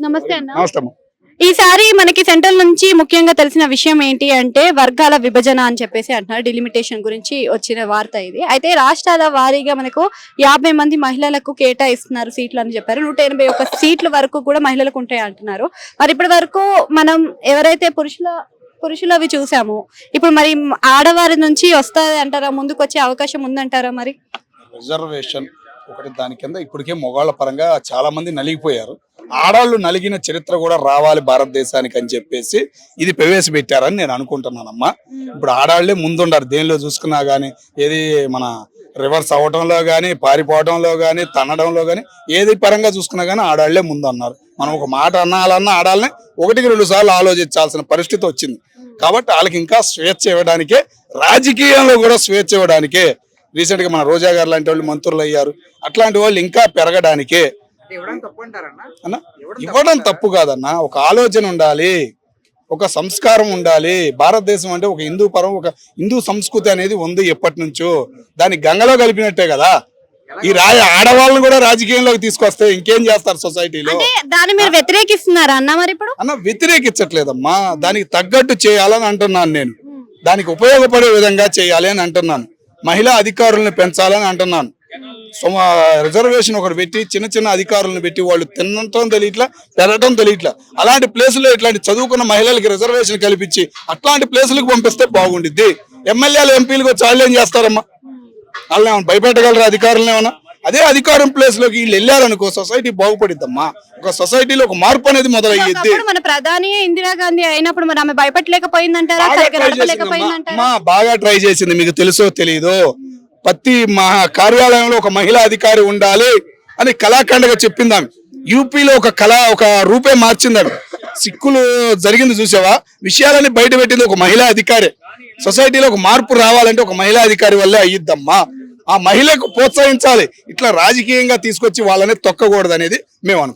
నమస్తే అన్న. నమస్తే. ఈసారి మనకి సెంట్రల్ నుంచి ముఖ్యంగా తెలిసిన విషయం ఏంటి అంటే వర్గాల విభజన అని చెప్పేసి అంటున్నారు. డిలిమిటేషన్ గురించి వచ్చిన వార్త ఇది. అయితే రాష్ట్రాల వారీగా మనకు 50 మంది మహిళలకు కేటాయిస్తున్నారు సీట్లు అని చెప్పారు. 181 సీట్ల వరకు కూడా మహిళలకు ఉంటాయి అంటున్నారు. మరి ఇప్పటి వరకు మనం ఎవరైతే పురుషులవి చూసాము, ఇప్పుడు మరి ఆడవారి నుంచి వస్తుంది అంటారా? ముందుకు వచ్చే అవకాశం ఉందంటారా? మరి రిజర్వేషన్ ఒకటి దాని కింద ఇప్పటికే మొగాళ్ళ పరంగా చాలా మంది నలిగిపోయారు. ఆడాళ్ళు నలిగిన చరిత్ర కూడా రావాలి భారతదేశానికి అని చెప్పేసి ఇది ప్రవేశపెట్టారని నేను అనుకుంటున్నానమ్మా. ఇప్పుడు ఆడాళ్లే ముందుండారు దేనిలో చూసుకున్నా గానీ, ఏది మన రివర్స్ అవ్వటంలో గానీ, పారిపోవడంలో గానీ, తన్నడంలో గానీ, ఏది పరంగా చూసుకున్నా గానీ ఆడాళ్లే ముందు అన్నారు. మనం ఒక మాట అనాలన్నా ఆడాలని 1-2 సార్లు ఆలోచించాల్సిన పరిస్థితి వచ్చింది. కాబట్టి వాళ్ళకి ఇంకా స్వేచ్ఛ ఇవ్వడానికే, రాజకీయంలో కూడా స్వేచ్ఛ ఇవ్వడానికే రీసెంట్ గా మన రోజా గారు లాంటి వాళ్ళు మంత్రులు అయ్యారు. అట్లాంటి వాళ్ళు ఇంకా పెరగడానికే. ఇవ్వడం తప్పు కాదన్నా, ఒక ఆలోచన ఉండాలి, ఒక సంస్కారం ఉండాలి. భారతదేశం అంటే ఒక హిందూ ఒక హిందూ సంస్కృతి అనేది ఉంది ఎప్పటి నుంచో. దాన్ని గంగలో కలిపినట్టే కదా. ఈ ఆడవాళ్ళని కూడా రాజకీయంలోకి తీసుకొస్తే ఇంకేం చేస్తారు సొసైటీలో? దాన్ని మీరు వ్యతిరేకిస్తున్నారా అన్న? మరి ఇప్పుడు వ్యతిరేకించట్లేదమ్మా, దానికి తగ్గట్టు చేయాలని అంటున్నాను నేను. దానికి ఉపయోగపడే విధంగా చేయాలి అని అంటున్నాను. మహిళా అధికారులను పెంచాలని అంటున్నాను. రిజర్వేషన్ ఒకటి పెట్టి చిన్న అధికారులను పెట్టి వాళ్ళు తినటం తెలియట్లా, పెరగటం తెలియట్లా. అలాంటి ప్లేసులో ఇట్లాంటి చదువుకున్న మహిళలకి రిజర్వేషన్ కల్పించి అట్లాంటి ప్లేసులకు పంపిస్తే బాగుండిద్ది. ఎమ్మెల్యేలు ఎంపీలకు వచ్చి వాళ్ళు ఏం చేస్తారమ్మా? వాళ్ళు ఏమన్నా భయపెట్టగలరా అధికారులను? ఏమన్నా అదే అధికారం ప్లేస్ లోకి వీళ్ళు వెళ్ళారనుకో సొసైటీ బాగుపడిద్దమ్మా. ఒక సొసైటీలో ఒక మార్పు అనేది మొదలయ్యిద్ది. మన ప్రధాని ఇందిరాగాంధీ అయినప్పుడు మరి ఆమె భయపెట్టలేకపోయిందంటారా? బాగా ట్రై చేసింది. మీకు తెలుసో తెలీదో, ప్రతి కార్యాలయంలో ఒక మహిళా అధికారి ఉండాలి అని కళాఖండగా చెప్పింది ఆమె. యూపీలో ఒక రూపే మార్చిందామె. సిక్కులు జరిగింది చూసావా? విషయాలని బయట పెట్టింది ఒక మహిళా అధికారి. సొసైటీలో ఒక మార్పు రావాలంటే ఒక మహిళా అధికారి వల్లే అయ్యిద్దమ్మా. ఆ మహిళకు ప్రోత్సహించాలి. ఇట్లా రాజకీయంగా తీసుకొచ్చి వాళ్ళని తొక్కకూడదు అనేది మేము అనుకుంటాం.